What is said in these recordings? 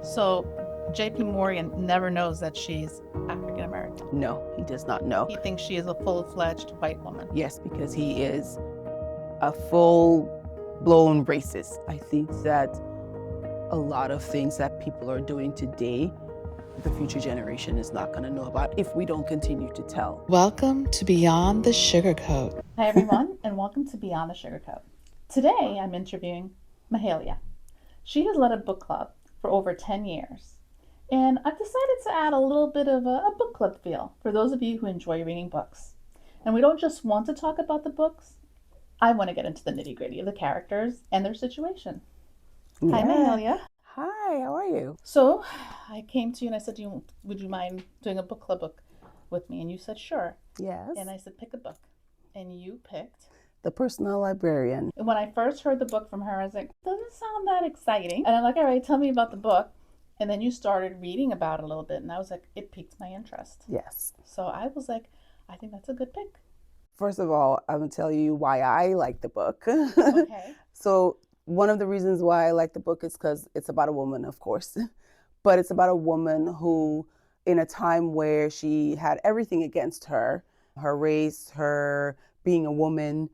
So JP Morgan never knows that she's African American. No, he does not know. He thinks she is a full-fledged white woman. Yes, because he is a full-blown racist. I think that a lot of things that people are doing today, the future generation is not going to know about if we don't continue to tell. Welcome to Beyond the Sugarcoat. Hi everyone, and welcome to Beyond the Sugarcoat. Today I'm interviewing Mahalia. She has led a book club for over 10 years. And I've decided to add a little bit of a book club feel for those of you who enjoy reading books. And we don't just want to talk about the books, I want to get into the nitty-gritty of the characters and their situation. Yeah. Hi, Mahalia. Hi, how are you? So I came to you and I said, would you mind doing a book club book with me? And you said, sure. Yes. And I said, pick a book. And you picked The Personal Librarian. And when I first heard the book from her, I was like, doesn't sound that exciting. And I'm like, all right, tell me about the book. And then you started reading about it a little bit, and I was like, it piqued my interest. Yes. So I was like, I think that's a good pick. First of all, I'm going to tell you why I like the book. Okay. So one of the reasons why I like the book is because it's about a woman, of course, but it's about a woman who, in a time where she had everything against her race, her being a woman,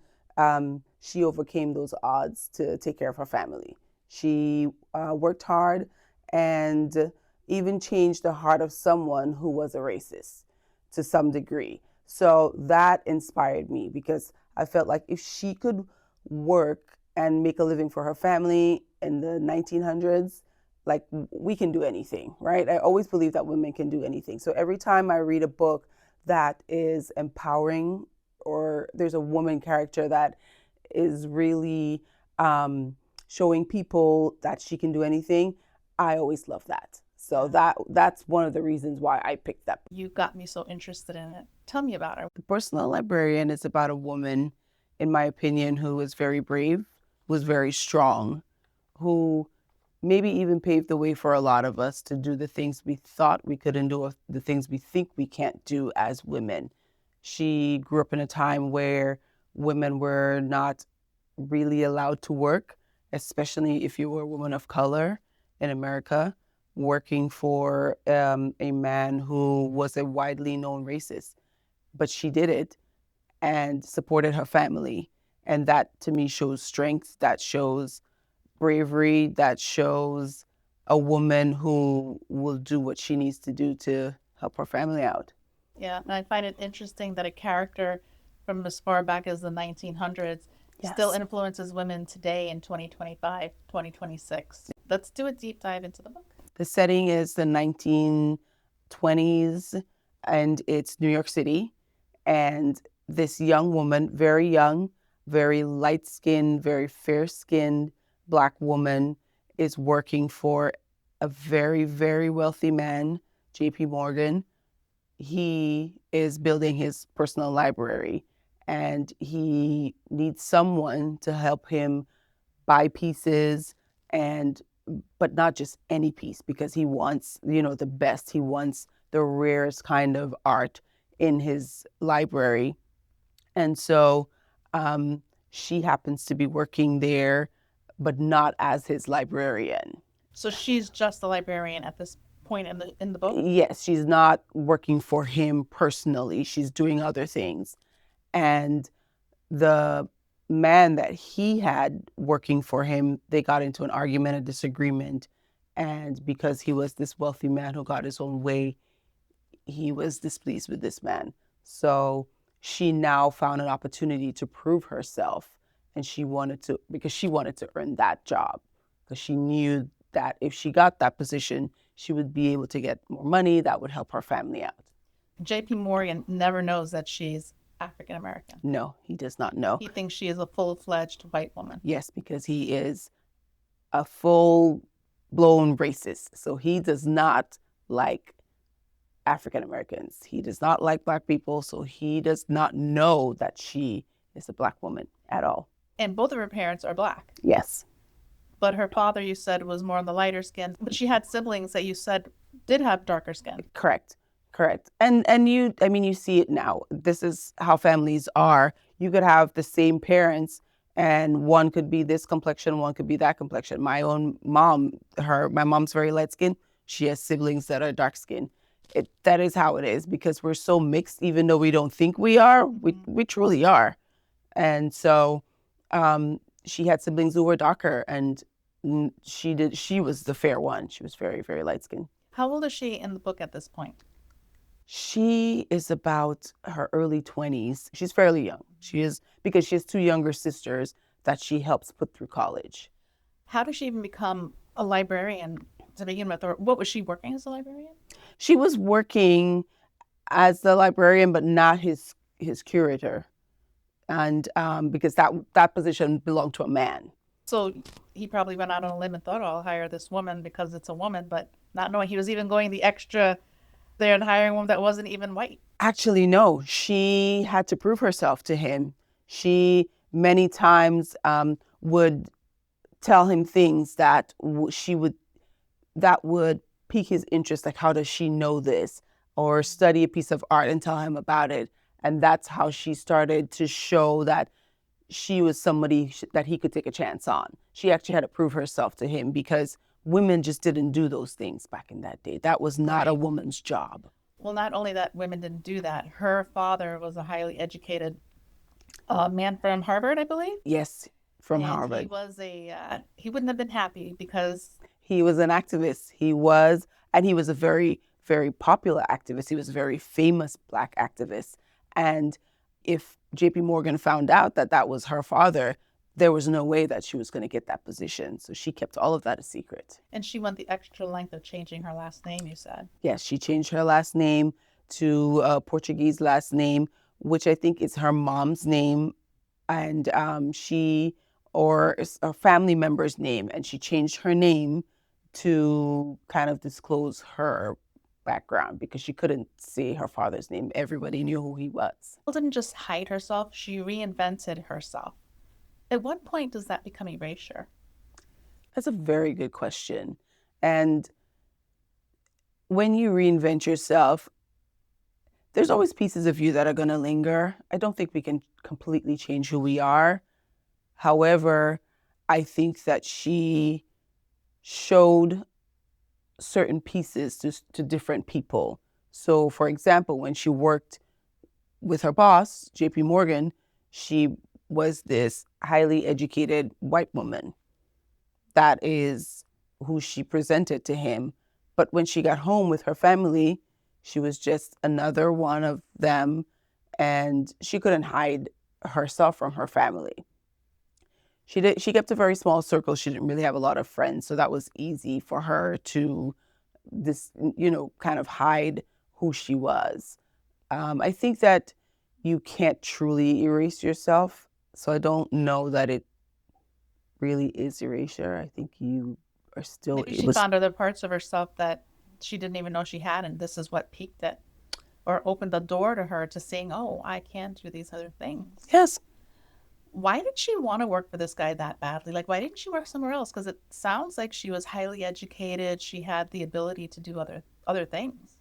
she overcame those odds to take care of her family. She worked hard and even changed the heart of someone who was a racist to some degree. So that inspired me because I felt like if she could work and make a living for her family in the 1900s, like we can do anything, right? I always believe that women can do anything. So every time I read a book that is empowering, or there's a woman character that is really showing people that she can do anything, I always love that. So that's one of the reasons why I picked that. You got me so interested in it. Tell me about her. The Personal Librarian is about a woman, in my opinion, who is very brave, was very strong, who maybe even paved the way for a lot of us to do the things we thought we couldn't do, or the things we think we can't do as women. She grew up in a time where women were not really allowed to work, especially if you were a woman of color in America, working for a man who was a widely known racist. But she did it and supported her family. And that to me shows strength, that shows bravery, that shows a woman who will do what she needs to do to help her family out. Yeah, and I find it interesting that a character from as far back as the 1900s still influences women today in 2025, 2026. Let's do a deep dive into the book. The setting is the 1920s, and it's New York City. And this young woman, very young, very light-skinned, very fair-skinned Black woman, is working for a very, very wealthy man, JP Morgan. He is building his personal library, and he needs someone to help him buy pieces, but not just any piece, because he wants, the best. He wants the rarest kind of art in his library. And so she happens to be working there, but not as his librarian. So she's just the librarian at this point in the book? Yes, she's not working for him personally. She's doing other things. And the man that he had working for him, they got into an argument, a disagreement. And because he was this wealthy man who got his own way, he was displeased with this man. So she now found an opportunity to prove herself. And because she wanted to earn that job, because she knew that if she got that position, she would be able to get more money that would help her family out. JP Morgan never knows that she's African American. No, he does not know. He thinks she is a full-fledged white woman. Yes, because he is a full-blown racist. So he does not like African Americans. He does not like Black people. So he does not know that she is a Black woman at all. And both of her parents are Black. Yes. But her father, you said, was more on the lighter skin. But she had siblings that you said did have darker skin. Correct. And you see it now. This is how families are. You could have the same parents And one could be this complexion, one could be that complexion. My own mom, my mom's very light skinned. She has siblings that are dark skinned. That is how it is, because we're so mixed, even though we don't think we are, we truly are. And so she had siblings who were darker, and she was the fair one. She was very, very light skinned. How old is she in the book at this point? She is about her early 20s. She's fairly young. She is, because she has two younger sisters that she helps put through college. How does she even become a librarian to begin with? Or what was she working as a librarian? She was working as the librarian, but not his curator. And because that position belonged to a man. So he probably went out on a limb and thought, oh, I'll hire this woman because it's a woman, but not knowing he was even going the extra there and hiring one that wasn't even white. Actually, no. She had to prove herself to him. She many times would tell him things that would pique his interest, like, how does she know this? Or study a piece of art and tell him about it. And that's how she started to show that she was somebody that he could take a chance on. She actually had to prove herself to him, because women just didn't do those things back in that day. That was not a woman's job. Well, not only that women didn't do that, her father was a highly educated man from Harvard, I believe. Yes, from And Harvard. he was he wouldn't have been happy because he was an activist. He was a very, very popular activist. He was a very famous Black activist. And if J.P. Morgan found out that that was her father, there was no way that she was going to get that position. So she kept all of that a secret. And she went the extra length of changing her last name, you said. Yes, she changed her last name to a Portuguese last name, which I think is her mom's name, and or a family member's name. And she changed her name to kind of disclose her background, because she couldn't say her father's name. Everybody knew who he was. She didn't just hide herself, she reinvented herself. At what point does that become erasure? That's a very good question. And when you reinvent yourself, there's always pieces of you that are going to linger. I don't think we can completely change who we are. However, I think that she showed certain pieces to different people. So, for example, when she worked with her boss, J.P. Morgan, she was this highly educated white woman. That is who she presented to him. But when she got home with her family, she was just another one of them, and she couldn't hide herself from her family. She kept a very small circle. She didn't really have a lot of friends, so that was easy for her to kind of hide who she was. I think that you can't truly erase yourself, so I don't know that it really is erasure. I think you are still Maybe she found other parts of herself that she didn't even know she had, and this is what piqued it or opened the door to her to seeing, oh, I can do these other things. Yes. Why did she want to work for this guy that badly? Like, why didn't she work somewhere else? Because it sounds like she was highly educated. She had the ability to do other things.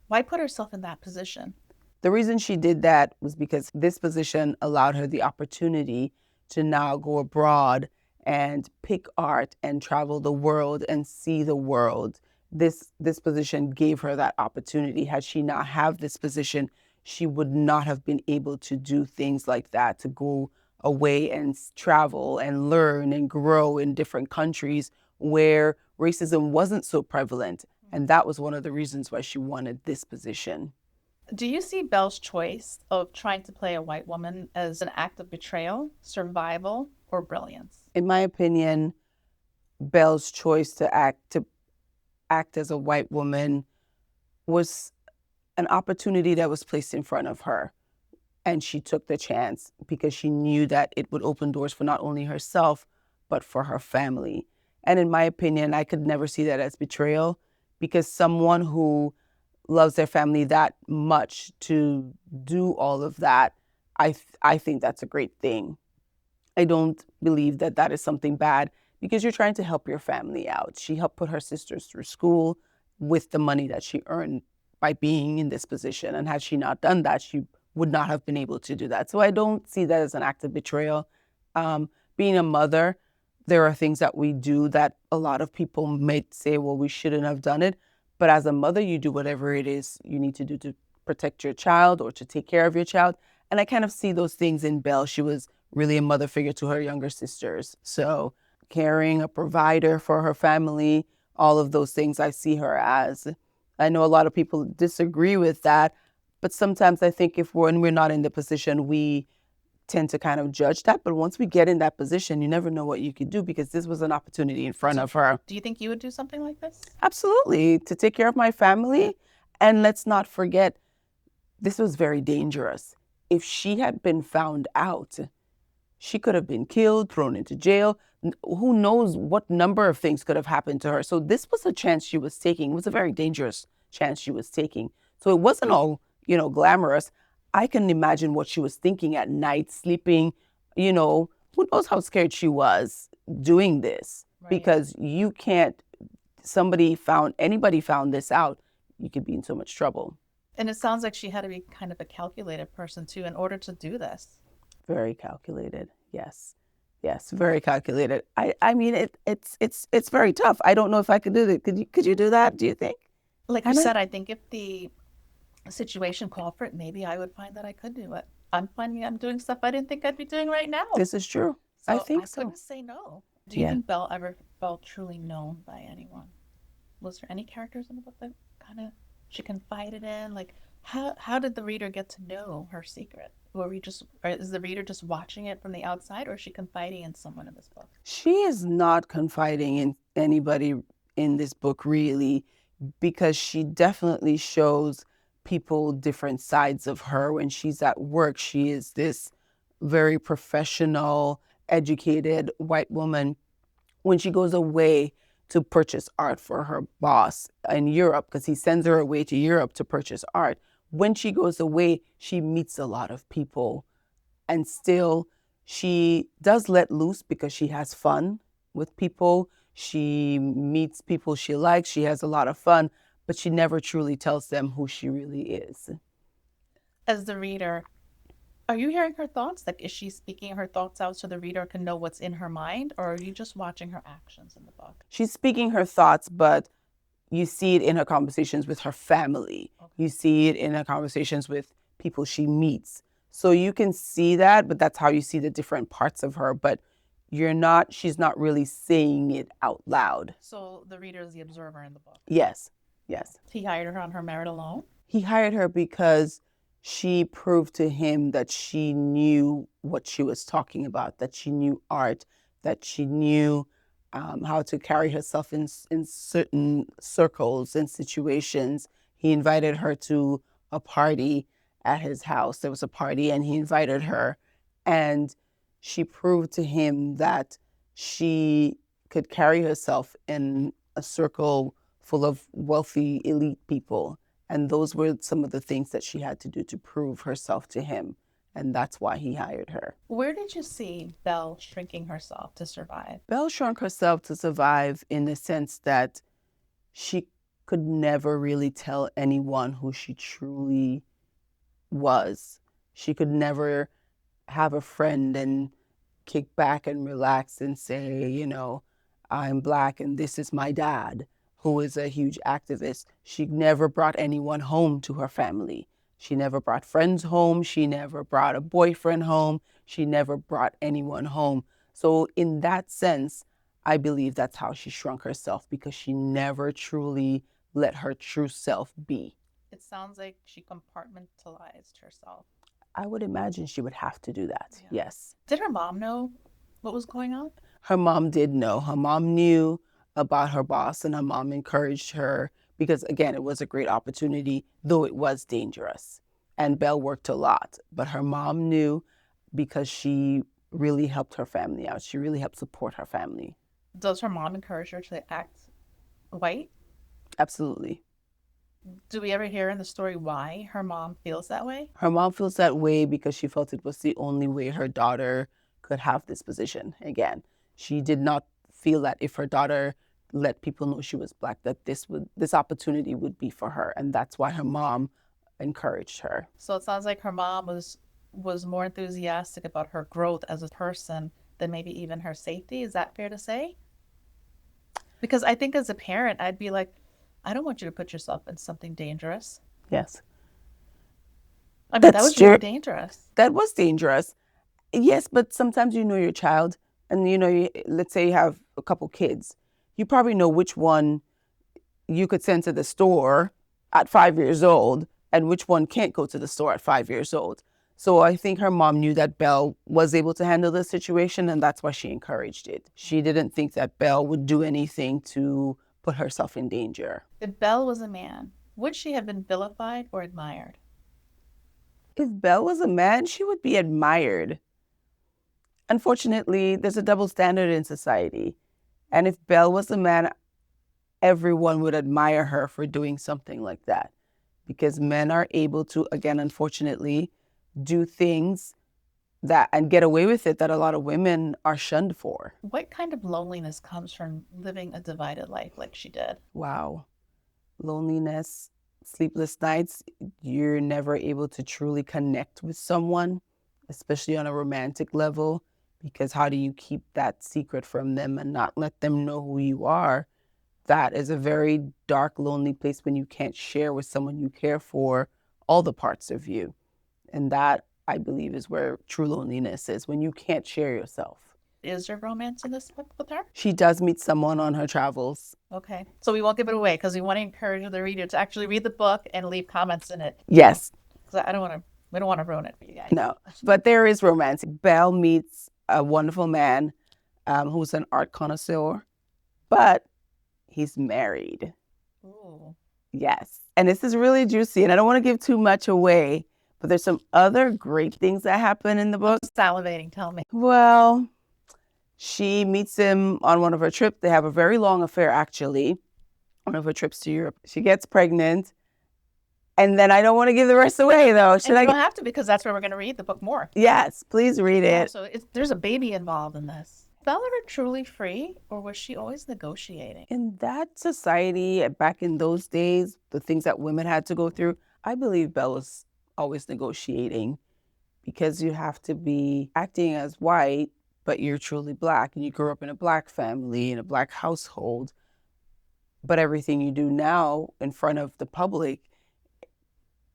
Why put herself in that position? The reason she did that was because this position allowed her the opportunity to now go abroad and pick art and travel the world and see the world. This position gave her that opportunity. Had she not have this position, she would not have been able to do things like that, to go away and travel and learn and grow in different countries where racism wasn't so prevalent. And that was one of the reasons why she wanted this position. Do you see Belle's choice of trying to play a white woman as an act of betrayal, survival, or brilliance? In my opinion, Belle's choice to act as a white woman was an opportunity that was placed in front of her. And she took the chance because she knew that it would open doors for not only herself, but for her family. And in my opinion, I could never see that as betrayal, because someone who loves their family that much to do all of that, I think that's a great thing. I don't believe that that is something bad, because you're trying to help your family out. She helped put her sisters through school with the money that she earned by being in this position. And had she not done that, she would not have been able to do that. So I don't see that as an act of betrayal. Being a mother, there are things that we do that a lot of people might say, well, we shouldn't have done it. But as a mother, you do whatever it is you need to do to protect your child or to take care of your child. And I kind of see those things in Belle. She was really a mother figure to her younger sisters. So caring, a provider for her family, all of those things I see her as. I know a lot of people disagree with that, but sometimes I think when we're not in the position, we tend to kind of judge that. But once we get in that position, you never know what you could do, because this was an opportunity in front of her. Do you think you would do something like this? Absolutely, to take care of my family. And let's not forget, this was very dangerous. If she had been found out, she could have been killed, thrown into jail. Who knows what number of things could have happened to her. So this was a chance she was taking. It was a very dangerous chance she was taking. So it wasn't all, glamorous. I can imagine what she was thinking at night, sleeping, who knows how scared she was doing this. Right. Because you can't, anybody found this out, you could be in so much trouble. And it sounds like she had to be kind of a calculated person too in order to do this. Very calculated. Yes, very calculated. I mean, it's very tough. I don't know if I could do that. Could you do that? Do you think? Like you said, I think if the situation called for it, maybe I would find that I could do it. I'm finding I'm doing stuff I didn't think I'd be doing right now. This is true. So I think so. I couldn't say no. Do you think Belle ever felt truly known by anyone? Was there any characters in the book that kind of she confided in? Like, how did the reader get to know her secret? Or is the reader just watching it from the outside, or is she confiding in someone in this book? She is not confiding in anybody in this book, really, because she definitely shows people different sides of her. When she's at work, she is this very professional, educated white woman. When she goes away to purchase art for her boss in Europe, because he sends her away to Europe to purchase art, when she goes away, she meets a lot of people. And still, she does let loose because she has fun with people. She meets people she likes. She has a lot of fun, but she never truly tells them who she really is. As the reader, are you hearing her thoughts? Like, is she speaking her thoughts out so the reader can know what's in her mind? Or are you just watching her actions in the book? She's speaking her thoughts, but you see it in her conversations with her family. Okay. You see it in her conversations with people she meets. So you can see that, but that's how you see the different parts of her. But she's not really saying it out loud. So the reader is the observer in the book? Yes. He hired her on her merit alone? He hired her because she proved to him that she knew what she was talking about, that she knew art, that she knew how to carry herself in certain circles and situations. He invited her to a party at his house. There was a party and he invited her, and she proved to him that she could carry herself in a circle full of wealthy elite people. And those were some of the things that she had to do to prove herself to him. And that's why he hired her. Where did you see Belle shrinking herself to survive? Belle shrunk herself to survive in the sense that she could never really tell anyone who she truly was. She could never have a friend and kick back and relax and say, I'm Black and this is my dad, who is a huge activist. She never brought anyone home to her family. She never brought friends home. She never brought a boyfriend home. She never brought anyone home. So in that sense, I believe that's how she shrunk herself, because she never truly let her true self be. It sounds like she compartmentalized herself. I would imagine she would have to do that, yes. Did her mom know what was going on? Her mom did know. Her mom knew about her boss, and her mom encouraged her because, again, it was a great opportunity, though it was dangerous. And Belle worked a lot, but her mom knew because she really helped her family out. She really helped support her family. Does her mom encourage her to act white? Absolutely. Do we ever hear in the story why her mom feels that way? Her mom feels that way because she felt it was the only way her daughter could have this position. Again, she did not feel that if her daughter let people know she was Black, that this opportunity would be for her. And that's why her mom encouraged her. So it sounds like her mom was more enthusiastic about her growth as a person than maybe even her safety. Is that fair to say? Because I think as a parent, I'd be like, I don't want you to put yourself in something dangerous. Yes. I mean, that That's was true. really dangerous. That was dangerous. Yes, but sometimes you know your child, and let's say you have a couple kids. You probably know which one you could send to the store at 5 years old and which one can't go to the store at 5 years old. So I think her mom knew that Belle was able to handle the situation, and that's why she encouraged it. She didn't think that Belle would do anything to put herself in danger. If Belle was a man, would she have been vilified or admired? If Belle was a man, she would be admired. Unfortunately, there's a double standard in society. And if Belle was a man, everyone would admire her for doing something like that. Because men are able to, again, unfortunately, do things that and get away with it that a lot of women are shunned for. What kind of loneliness comes from living a divided life like she did? Wow. Loneliness, sleepless nights, you're never able to truly connect with someone, especially on a romantic level, because how do you keep that secret from them and not let them know who you are? That is a very dark, lonely place when you can't share with someone you care for all the parts of you. And that, I believe, is where true loneliness is, when you can't share yourself. Is there romance in this book with her? She does meet someone on her travels. Okay. So we won't give it away because we want to encourage the reader to actually read the book and leave comments in it. Yes. Because we don't want to ruin it for you guys. No, but there is romance. Belle meets a wonderful man who's an art connoisseur, but he's married. Ooh. Yes. And this is really juicy, and I don't want to give too much away, but there's some other great things that happen in the book. Salivating, tell me. Well, she meets him on one of her trips. They have a very long affair, actually, one of her trips to Europe. She gets pregnant. And then I don't want to give the rest away, though. You don't have to, because that's where we're going to read the book more. Yes, please read it. Yeah, so there's a baby involved in this. Belle ever truly free, or was she always negotiating? In that society, back in those days, the things that women had to go through, I believe Belle was always negotiating, because you have to be acting as white, but you're truly Black, and you grew up in a Black family, in a Black household. But everything you do now in front of the public,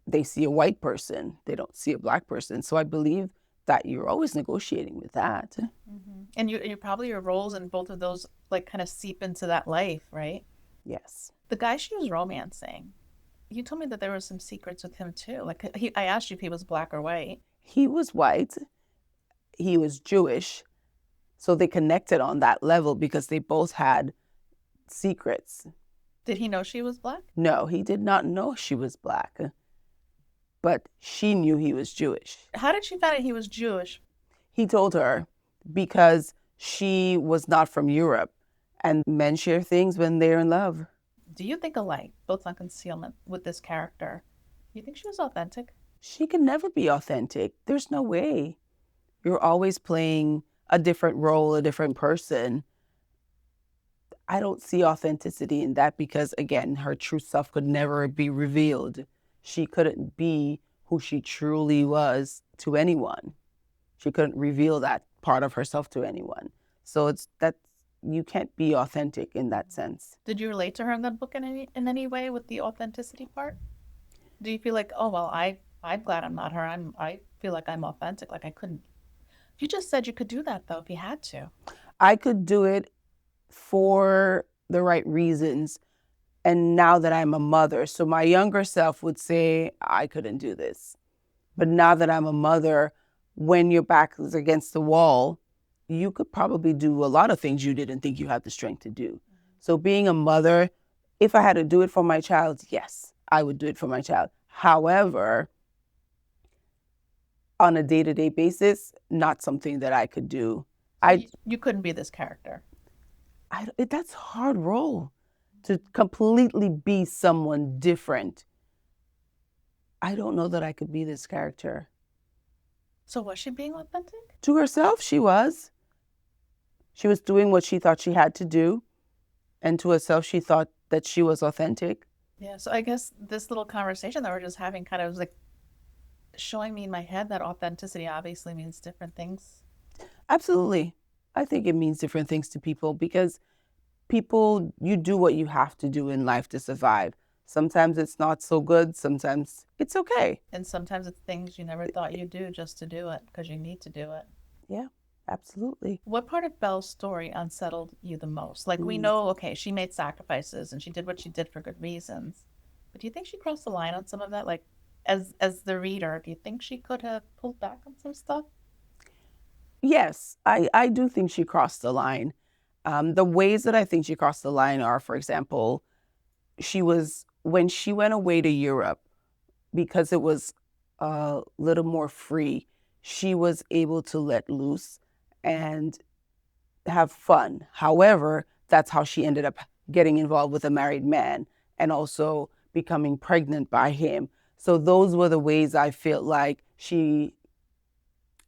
they see a white person. They don't see a Black person. So I believe that you're always negotiating with that. Mm-hmm. And you probably, your roles in both of those like kind of seep into that life, right? Yes. The guy she was romancing, you told me that there were some secrets with him too. Like I asked you if he was Black or white. He was white. He was Jewish. So they connected on that level because they both had secrets. Did he know she was Black? No, he did not know she was Black. But she knew he was Jewish. How did she find out he was Jewish? He told her, because she was not from Europe, and men share things when they're in love. Do you think alike, both on concealment with this character? You think she was authentic? She can never be authentic. There's no way. You're always playing a different role, a different person. I don't see authenticity in that because, again, her true self could never be revealed. She couldn't be who she truly was to anyone. She couldn't reveal that part of herself to anyone. So you can't be authentic in that sense. Did you relate to her in that book in any way with the authenticity part? Do you feel like, oh, well, I'm glad I'm not her. I feel like I'm authentic. Like I couldn't. You just said you could do that, though, if you had to. I could do it for the right reasons. And now that I'm a mother, so my younger self would say, I couldn't do this. But now that I'm a mother, when your back is against the wall, you could probably do a lot of things you didn't think you had the strength to do. Mm-hmm. So being a mother, if I had to do it for my child, yes, I would do it for my child. However, on a day-to-day basis, not something that I could do. You couldn't be this character. That's a hard role. To completely be someone different. I don't know that I could be this character. So was she being authentic? To herself, she was. She was doing what she thought she had to do. And to herself, she thought that she was authentic. Yeah, so I guess this little conversation that we're just having kind of was like showing me in my head that authenticity obviously means different things. Absolutely. I think it means different things to people because people, you do what you have to do in life to survive. Sometimes it's not so good, sometimes it's okay. And sometimes it's things you never thought you'd do just to do it because you need to do it. Yeah, absolutely. What part of Belle's story unsettled you the most? Like, we know, okay, she made sacrifices and she did what she did for good reasons. But do you think she crossed the line on some of that? Like, as the reader, do you think she could have pulled back on some stuff? Yes, I do think she crossed the line. The ways that I think she crossed the line are, for example, when she went away to Europe, because it was a little more free, she was able to let loose and have fun. However, that's how she ended up getting involved with a married man and also becoming pregnant by him. So those were the ways I felt like she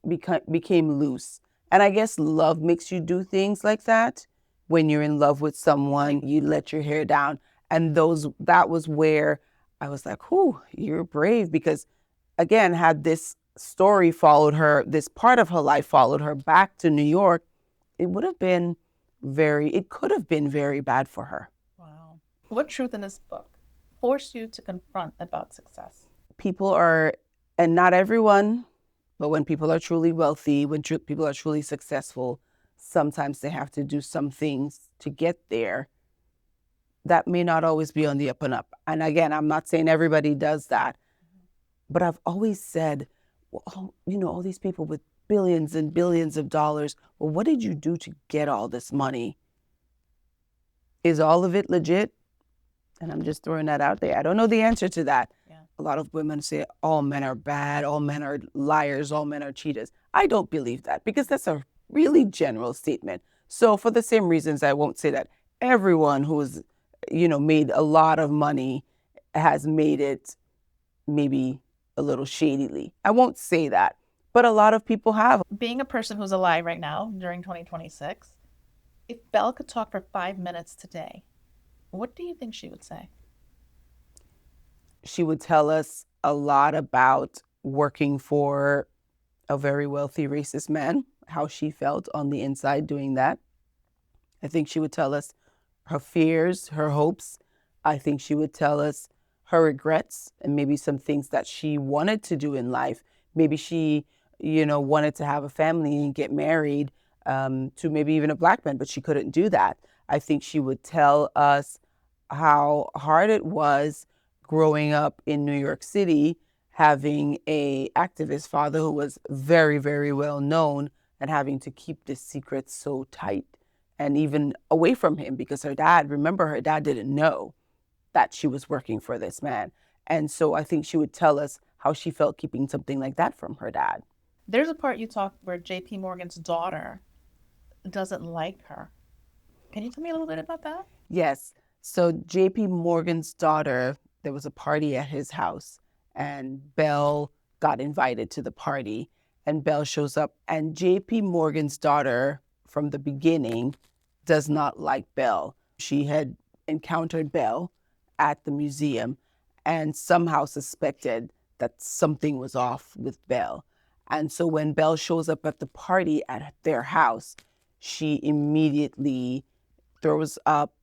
became loose. And I guess love makes you do things like that. When you're in love with someone, you let your hair down. And that was where I was like, whew, you're brave. Because again, had this story followed her, this part of her life followed her back to New York, it could have been very bad for her. Wow. What truth in this book forced you to confront about success? And not everyone, but when people are truly wealthy, when people are truly successful, sometimes they have to do some things to get there that may not always be on the up and up. And again, I'm not saying everybody does that, but I've always said, well, all these people with billions and billions of dollars, well, what did you do to get all this money? Is all of it legit? And I'm just throwing that out there. I don't know the answer to that. Yeah. A lot of women say all men are bad, all men are liars, all men are cheaters. I don't believe that because that's a really general statement. So for the same reasons, I won't say that everyone who's, made a lot of money has made it maybe a little shadily. I won't say that, but a lot of people have. Being a person who's alive right now during 2026, if Belle could talk for 5 minutes today, what do you think she would say? She would tell us a lot about working for a very wealthy racist man, how she felt on the inside doing that. I think she would tell us her fears, her hopes. I think she would tell us her regrets and maybe some things that she wanted to do in life. Maybe she, wanted to have a family and get married to maybe even a black man, but she couldn't do that. I think she would tell us how hard it was growing up in New York City, having a activist father who was very, very well known and having to keep this secret so tight and even away from him because her dad didn't know that she was working for this man. And so I think she would tell us how she felt keeping something like that from her dad. There's a part you talk where JP Morgan's daughter doesn't like her. Can you tell me a little bit about that? Yes. So JP Morgan's daughter, there was a party at his house and Belle got invited to the party and Belle shows up and JP Morgan's daughter from the beginning does not like Belle. She had encountered Belle at the museum and somehow suspected that something was off with Belle. And so when Belle shows up at the party at their house, she immediately throws up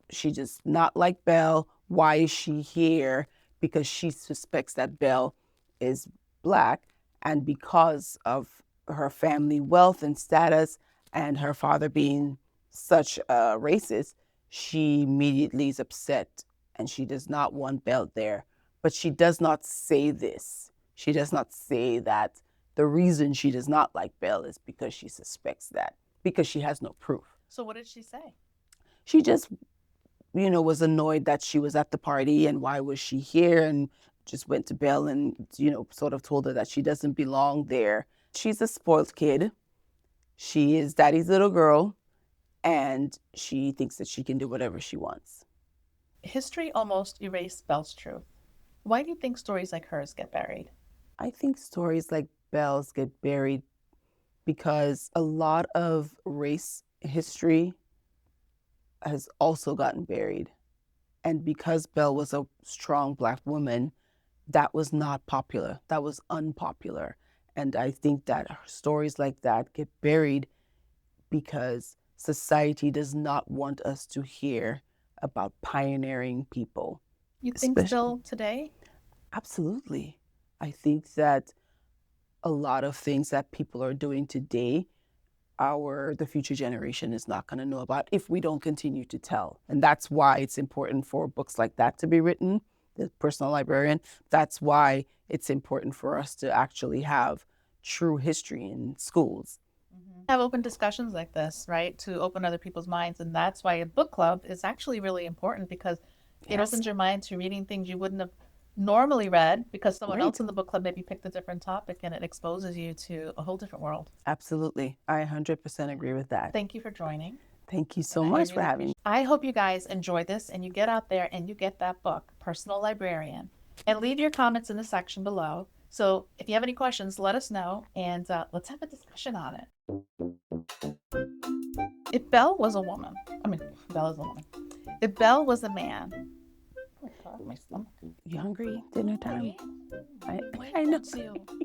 she does not like Belle. Why is she here? Because she suspects that Belle is black. And because of her family wealth and status and her father being such a racist, she immediately is upset and she does not want Belle there. But she does not say this. She does not say that the reason she does not like Belle is because she suspects that, because she has no proof. So what did she say? She just, was annoyed that she was at the party and why was she here, and just went to Belle and, sort of told her that she doesn't belong there. She's a spoiled kid. She is daddy's little girl and she thinks that she can do whatever she wants. History almost erased Belle's truth. Why do you think stories like hers get buried? I think stories like Belle's get buried because a lot of race history has also gotten buried. And because Belle was a strong black woman, that was not popular. That was unpopular. And I think that stories like that get buried because society does not want us to hear about pioneering people. You think still today? Absolutely. I think that a lot of things that people are doing today, the future generation is not going to know about if we don't continue to tell. And that's why it's important for books like that to be written, The Personal Librarian. That's why it's important for us to actually have true history in schools. Have open discussions like this, right? To open other people's minds. And that's why a book club is actually really important, because it opens your mind to reading things you wouldn't have normally read because someone else in the book club maybe picked a different topic, and it exposes you to a whole different world. Absolutely. I 100% agree with that. Thank you for joining. Thank you so much for having me. I hope you guys enjoy this and you get out there and you get that book, Personal Librarian. And leave your comments in the section below. So if you have any questions, let us know, and let's have a discussion on it. If 𝐿 was a woman, 𝐿 is a woman. If 𝐿 was a man. Oh my God, my stomach. You hungry? Dinner time? Why I know. don't you?